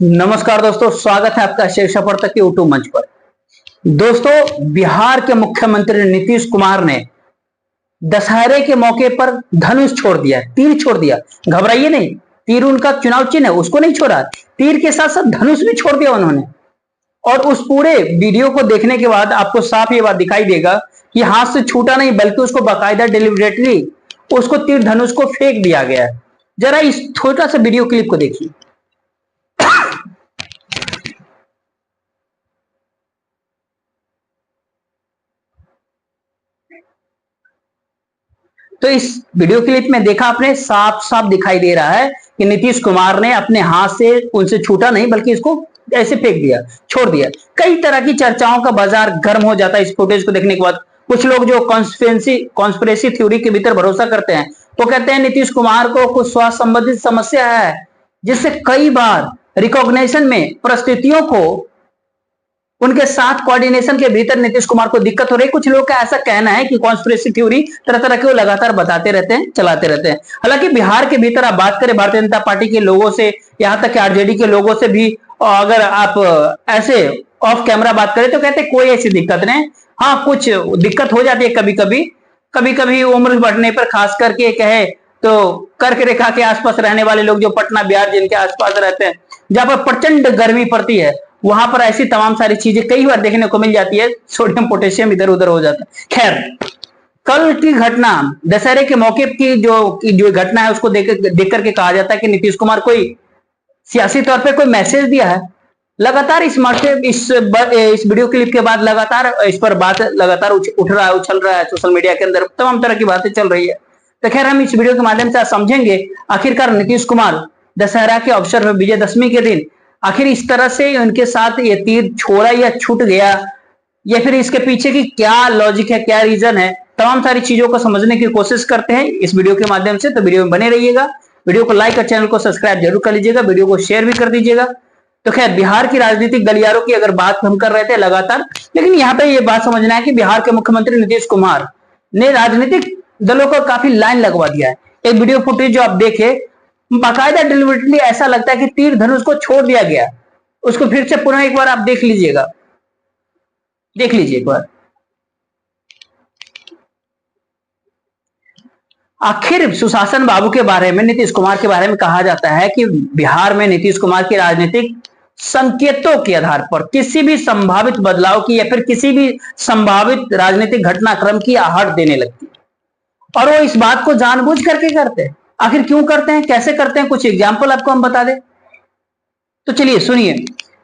नमस्कार दोस्तों, स्वागत है आपका शीर्षक पर तक के यूट्यूब मंच पर। दोस्तों, बिहार के मुख्यमंत्री नीतीश कुमार ने दशहरे के मौके पर धनुष छोड़ दिया, तीर छोड़ दिया। घबराइए नहीं, तीर उनका चुनाव चिन्ह है, उसको नहीं छोड़ा। तीर के साथ साथ धनुष भी छोड़ दिया उन्होंने। और उस पूरे वीडियो को देखने के बाद आपको साफ ये बात दिखाई देगा कि हाथ से छूटा नहीं, बल्कि उसको बाकायदा डिलिबरेटली उसको तीर धनुष को फेंक दिया गया है। जरा इस छोटा सा वीडियो क्लिप को देखिए। तो इस वीडियो क्लिप में देखा आपने, साफ साफ दिखाई दे रहा है कि नीतीश कुमार ने अपने हाथ से उनसे छूटा नहीं, बल्कि इसको ऐसे फेंक दिया, छोड़ दिया। कई तरह की चर्चाओं का बाजार गर्म हो जाता है इस फुटेज को देखने के बाद। कुछ लोग जो कॉन्स्पिरेसी थ्योरी के भीतर भरोसा करते हैं, वो कहते हैं नीतीश कुमार को कुछ स्वास्थ्य संबंधित समस्या है, जिससे कई बार रिकॉग्निशन में परिस्थितियों को उनके साथ कोऑर्डिनेशन के भीतर नीतीश कुमार को दिक्कत हो रही। कुछ लोगों का ऐसा कहना है कि कॉन्स्पिरेसी थ्योरी तरह तरह के वो लगातार बताते रहते हैं, चलाते रहते हैं। हालांकि बिहार के भीतर आप बात करें भारतीय जनता पार्टी के लोगों से, यहां तक कि आरजेडी के लोगों से भी, अगर आप ऐसे ऑफ कैमरा बात करें तो कहते हैं कोई ऐसी दिक्कत नहीं। हाँ, कुछ दिक्कत हो जाती है कभी कभी उम्र बढ़ने पर, खास करके कहे तो कर्क रेखा के आसपास रहने वाले लोग, जो पटना बिहार जिनके आसपास रहते हैं, जहां पर प्रचंड गर्मी पड़ती है, वहां पर ऐसी तमाम सारी चीजें कई बार देखने को मिल जाती है। सोडियम पोटेशियम इधर उधर हो जाता है। खैर, कल की घटना, दशहरे के मौके की जो घटना है, उसको देख करके कहा जाता है कि नीतीश कुमार कोई सियासी तौर पे कोई मैसेज दिया है। लगातार इस वीडियो क्लिप के बाद लगातार इस पर बात लगातार उछल रहा है सोशल मीडिया के अंदर, तमाम तरह की बातें चल रही है। तो खैर, हम इस वीडियो के माध्यम से समझेंगे आखिरकार नीतीश कुमार दशहरा के अवसर पर, विजयदशमी के दिन, आखिर इस तरह से उनके साथ ये तीर छोड़ा या छूट गया, या फिर इसके पीछे की क्या लॉजिक है, क्या रीजन है। तमाम सारी चीजों को समझने की कोशिश करते हैं इस वीडियो के माध्यम से। तो वीडियो में बने रहिएगा, वीडियो को लाइक और चैनल को सब्सक्राइब जरूर कर लीजिएगा, वीडियो को शेयर भी कर दीजिएगा। तो खैर, बिहार की राजनीतिक गलियारों की अगर बात हम कर रहे थे लगातार, लेकिन यहाँ पे ये बात समझना है कि बिहार के मुख्यमंत्री नीतीश कुमार ने राजनीतिक दलों को काफी लाइन लगवा दिया है। एक वीडियो फुटेज जो आप देखे, बाकायदा डिलिबरेटली ऐसा लगता है कि तीर धनुष को छोड़ दिया गया। उसको फिर से पुनः एक बार आप देख लीजिएगा, देख लीजिए एक बार। आखिर सुशासन बाबू के बारे में, नीतीश कुमार के बारे में कहा जाता है कि बिहार में नीतीश कुमार की राजनीतिक संकेतों के आधार पर किसी भी संभावित बदलाव की या फिर किसी भी संभावित राजनीतिक घटनाक्रम की आहट देने लगती है, और वो इस बात को जानबूझ करके करते हैं। आखिर क्यों करते हैं, कैसे करते हैं, कुछ एग्जाम्पल आपको हम बता दें। तो चलिए सुनिए।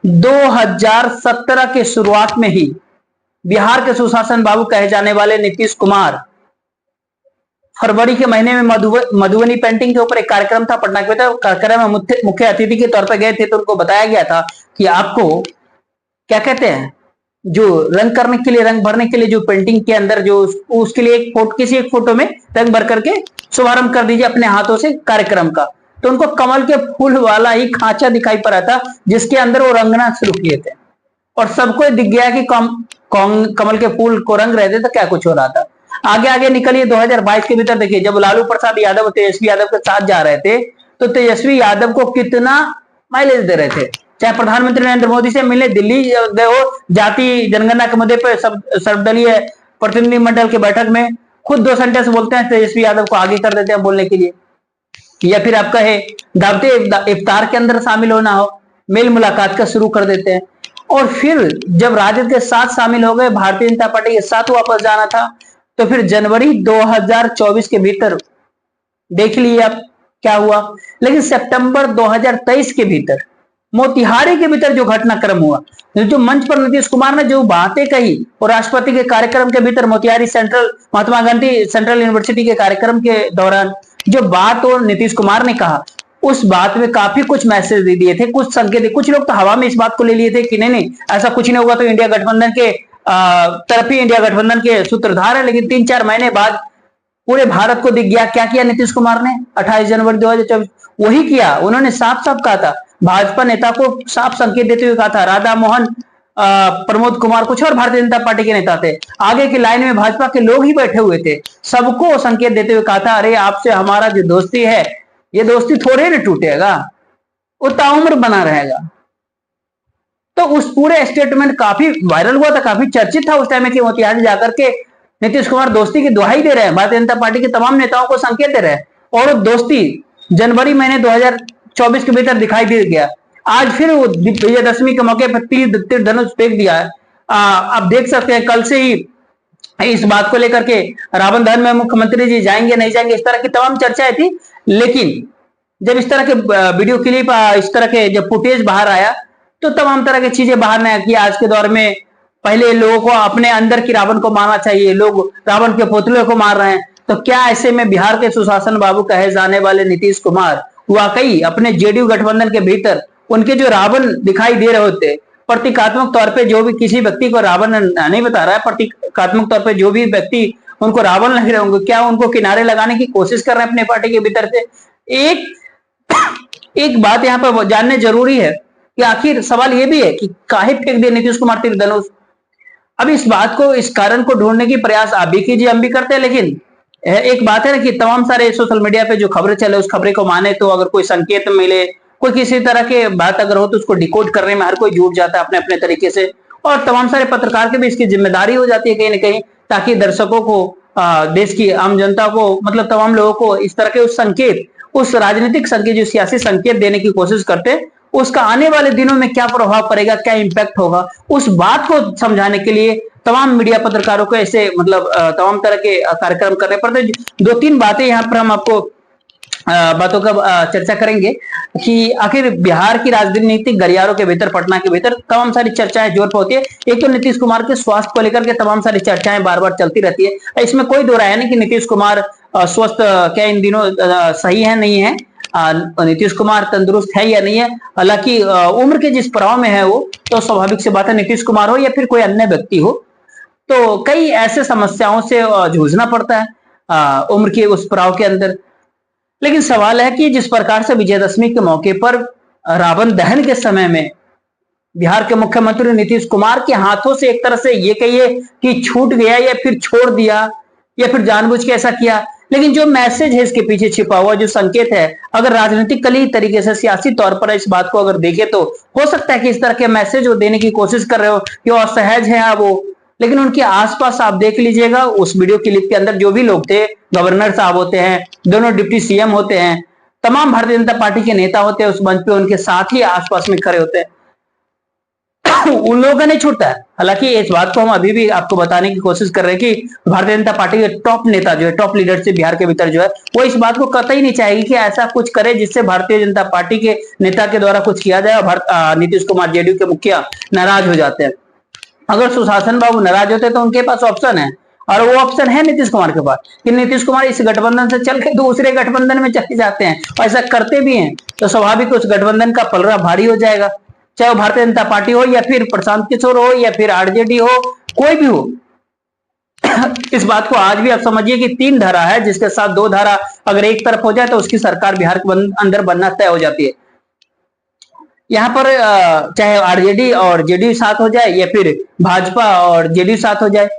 2017 के शुरुआत में ही बिहार के सुशासन बाबू कहे जाने वाले नीतीश कुमार फरवरी के महीने में मधुबनी पेंटिंग के ऊपर एक कार्यक्रम था पटना के भीतर। कार्यक्रम में मुख्य अतिथि के तौर पर गए थे, तो उनको बताया गया था कि आपको क्या कहते हैं, जो रंग करने के लिए, रंग भरने के लिए, जो पेंटिंग के अंदर जो उसके लिए किसी एक फोटो में रंग भर करके शुभारंभ कर दीजिए अपने हाथों से कार्यक्रम का। तो उनको कमल के फूल वाला ही खांचा दिखाई पड़ा था, जिसके अंदर वो रंगना शुरू किए थे, और सबको दिख गया कि कमल के फूल को रंग रहे थे तो क्या कुछ हो रहा था। आगे आगे निकलिए 2022 के भीतर देखिए, जब लालू प्रसाद यादव और तेजस्वी यादव के साथ जा रहे थे, तो तेजस्वी यादव को कितना माइलेज दे रहे थे। चाहे प्रधानमंत्री नरेंद्र मोदी से मिलने दिल्ली गए हो, जाति जनगणना के मुद्दे पर सर्वदलीय प्रतिनिधि मंडल की बैठक में खुद 2 सेंटेंस बोलते हैं, तेजस्वी यादव को आगे कर देते हैं बोलने के लिए। या फिर आप कहे दावते इफ्तार के अंदर शामिल होना हो, मेल मुलाकात का शुरू कर देते हैं। और फिर जब राजद के साथ शामिल हो गए, भारतीय जनता पार्टी के साथ वापस जाना था, तो फिर जनवरी 2024 के भीतर देख लिए आप क्या हुआ। लेकिन सितंबर 2023 के भीतर मोतिहारी के भीतर जो घटनाक्रम हुआ, जो मंच पर नीतीश कुमार ने जो बातें कही, और राष्ट्रपति के कार्यक्रम के भीतर Motihari central, Mahatma Gandhi central university के कार्यक्रम के दौरान जो बात और नीतीश कुमार ने कहा, उस बात में काफी कुछ मैसेज दे दिए थे, कुछ संकेत। कुछ लोग तो हवा में इस बात को ले लिए थे कि नहीं ऐसा कुछ नहीं होगा, तो इंडिया गठबंधन के तरफ ही, इंडिया गठबंधन के सूत्रधार है। लेकिन 3-4 महीने बाद पूरे भारत को दिख गया क्या किया नीतीश कुमार ने 28 जनवरी 2024 वही किया। उन्होंने साफ साफ कहा था, भाजपा नेता को साफ संकेत देते हुए कहा था, राधा मोहन, प्रमोद कुमार, कुछ और भारतीय जनता पार्टी के नेता थे, आगे की लाइन में भाजपा के लोग ही बैठे हुए थे, सबको संकेत देते हुए कहा था, अरे आपसे हमारा जो दोस्ती है, ये दोस्ती थोड़े न टूटेगा, वो ताउम्र बना रहेगा। तो उस पूरे स्टेटमेंट काफी वायरल हुआ था, काफी चर्चित था उस टाइम में कि मोतिहारी जाकर के नीतीश कुमार दोस्ती की दुहाई दे रहे हैं, भारतीय जनता पार्टी के तमाम नेताओं को संकेत दे रहे हैं, और दोस्ती जनवरी महीने 2024 के भीतर दिखाई दे गया। आज फिर वो विजयदशमी के मौके पर तीर धनुष फेंक दिया है। आप देख सकते हैं कल से ही इस बात को लेकर के रावण दहन में मुख्यमंत्री जी जाएंगे नहीं जाएंगे, इस तरह की तमाम चर्चाएं थी। लेकिन जब इस तरह के वीडियो क्लिप, इस तरह के जब फुटेज बाहर आया, तो तमाम तरह की चीजें बाहर नहीं की। आज के दौर में पहले लोगों को अपने अंदर की रावण को मारना चाहिए, लोग रावण के पुतले को मार रहे हैं। तो क्या ऐसे में बिहार के सुशासन बाबू कहे जाने वाले नीतीश कुमार वाकई अपने जेडीयू गठबंधन के भीतर उनके जो रावण दिखाई दे रहे होते, प्रतीकात्मक तौर पे जो भी किसी व्यक्ति को रावण नहीं बता रहा है, प्रतीकात्मक तौर पे जो भी व्यक्ति उनको रावण लग रहे होंगे, क्या उनको किनारे लगाने की कोशिश कर रहे हैं अपने पार्टी के भीतर से? एक बात यहाँ पर जानने जरूरी है कि आखिर सवाल ये भी है कि काहे फेंक दिए नीतीश कुमार तीर धनुष। अब इस बात को, इस कारण को ढूंढने की प्रयास आप भी कीजिए, हम भी करते हैं। लेकिन एक बात है ना कि तमाम सारे सोशल मीडिया पे जो खबरें चले उस खबरें को माने तो अगर कोई संकेत मिले, कोई किसी तरह के बात अगर हो तो उसको डिकोड करने में हर कोई जुट जाता है अपने अपने तरीके से, और तमाम सारे पत्रकार की भी इसकी जिम्मेदारी हो जाती है कहीं ना कहीं, ताकि दर्शकों को, देश की आम जनता को, मतलब तमाम लोगों को इस तरह के उस संकेत, उस राजनीतिक संकेत, जो सियासी संकेत देने की कोशिश करते हैं, उसका आने वाले दिनों में क्या प्रभाव पड़ेगा, क्या इंपैक्ट होगा, उस बात को समझाने के लिए तमाम मीडिया पत्रकारों को ऐसे मतलब तमाम तरह के कार्यक्रम करने पड़ते। दो तीन बातें यहाँ पर हम आपको बातों का चर्चा करेंगे कि आखिर बिहार की राजनीतिक गलियारों के भीतर, पटना के भीतर तमाम सारी चर्चाएं जोर पर होती है। एक तो नीतीश कुमार के स्वास्थ्य को लेकर के तमाम सारी चर्चाएं बार बार चलती रहती है। इसमें कोई दो राय नहीं कि नीतीश कुमार स्वस्थ क्या इन दिनों सही है नहीं है, नीतीश कुमार तंदुरुस्त है या नहीं है। हालांकि उम्र के जिस पड़ाव में है वो, तो स्वाभाविक सी बात है, नीतीश कुमार हो या फिर कोई अन्य व्यक्ति हो, तो कई ऐसे समस्याओं से जूझना पड़ता है उम्र के उस पड़ाव के अंदर। लेकिन सवाल है कि जिस प्रकार से विजयदशमी के मौके पर रावण दहन के समय में बिहार के मुख्यमंत्री नीतीश कुमार के हाथों से एक तरह से ये कहिए कि छूट गया या फिर छोड़ दिया या फिर जानबूझ के ऐसा किया, लेकिन जो मैसेज है इसके पीछे छिपा हुआ, जो संकेत है, अगर राजनीतिकली तरीके से, सियासी तौर पर इस बात को अगर देखे तो हो सकता है कि इस तरह के मैसेज वो देने की कोशिश कर रहे हो कि वो असहज है वो। लेकिन उनके आसपास आप देख लीजिएगा, उस वीडियो क्लिप के अंदर जो भी लोग थे, गवर्नर साहब होते हैं, दोनों डिप्टी सीएम होते हैं, तमाम भारतीय जनता पार्टी के नेता होते हैं, उस मंच पे उनके साथ ही आसपास में खड़े होते हैं। उन लोगों का नहीं छूटता है। हालांकि इस बात को हम अभी भी आपको बताने की कोशिश कर रहे हैं कि भारतीय जनता पार्टी के टॉप नेता जो है, टॉप लीडरशिप बिहार के भीतर जो है, वो इस बात को कतई नहीं चाहेगी कि ऐसा कुछ करे जिससे भारतीय जनता पार्टी के नेता के द्वारा कुछ किया जाए और नीतीश कुमार जेडीयू के मुखिया नाराज हो जाते हैं। अगर सुशासन बाबू नाराज होते तो उनके पास ऑप्शन है, और वो ऑप्शन है नीतीश कुमार के पास कि नीतीश कुमार इस गठबंधन से चल के दूसरे गठबंधन में चले जाते हैं, और ऐसा करते भी हैं। तो स्वाभाविक उस गठबंधन का पलड़ा भारी हो जाएगा, चाहे वो भारतीय जनता पार्टी हो या फिर प्रशांत किशोर हो या फिर आरजेडी हो, कोई भी हो। इस बात को आज भी आप समझिए कि 3 धारा है, जिसके साथ 2 धारा अगर एक तरफ हो जाए तो उसकी सरकार बिहार के अंदर बनना तय हो जाती है। यहाँ पर चाहे आरजेडी और जेडीयू साथ हो जाए या फिर भाजपा और जेडीयू साथ हो जाए।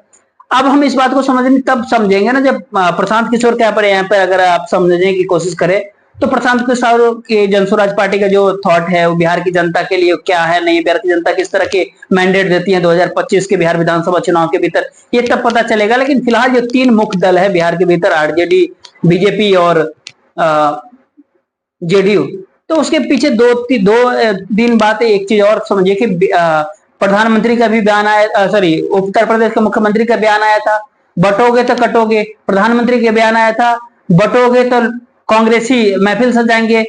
अब हम इस बात को समझने तब समझेंगे ना जब प्रशांत किशोर क्या पर यहाँ पे अगर आप समझने की कोशिश करें तो प्रशांत किशोर के जनसुराज पार्टी का जो थॉट है वो बिहार की जनता के लिए क्या है, नहीं बिहार की जनता किस तरह के मैंडेट देती है 2025 के बिहार विधानसभा चुनाव के भीतर, ये तब पता चलेगा। लेकिन फिलहाल जो 3 मुख्य दल है बिहार के भीतर, आरजेडी, बीजेपी और जेडीयू, तो उसके पीछे दो दिन बातें। एक चीज और समझिए कि प्रधानमंत्री का भी बयान आया, सॉरी उत्तर प्रदेश के मुख्यमंत्री का बयान आया था, बटोगे तो कटोगे। प्रधानमंत्री के बयान आया था, बटोगे तो कांग्रेसी महफिल सजाएंगे।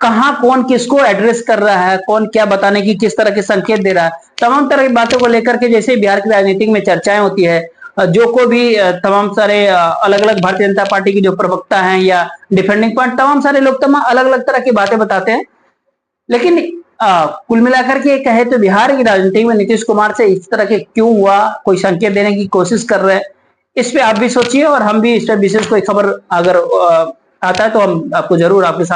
कहां कौन किसको एड्रेस कर रहा है, कौन क्या बताने की किस तरह के संकेत दे रहा है, तमाम तरह की बातों को लेकर के जैसे बिहार की राजनीति में चर्चाएं होती है, जो को भी तमाम सारे अलग अलग भारतीय जनता पार्टी की जो प्रवक्ता हैं या डिफेंडिंग पॉइंट, तमाम सारे लोग तमाम अलग अलग तरह की बातें बताते हैं। लेकिन कुल मिलाकर के कहे तो बिहार की राजनीति में नीतीश कुमार से इस तरह के क्यों हुआ, कोई संकेत देने की कोशिश कर रहे हैं, इस पे आप भी सोचिए और हम भी इस पर विशेष कोई खबर अगर आता है तो हम आपको जरूर आपके साथ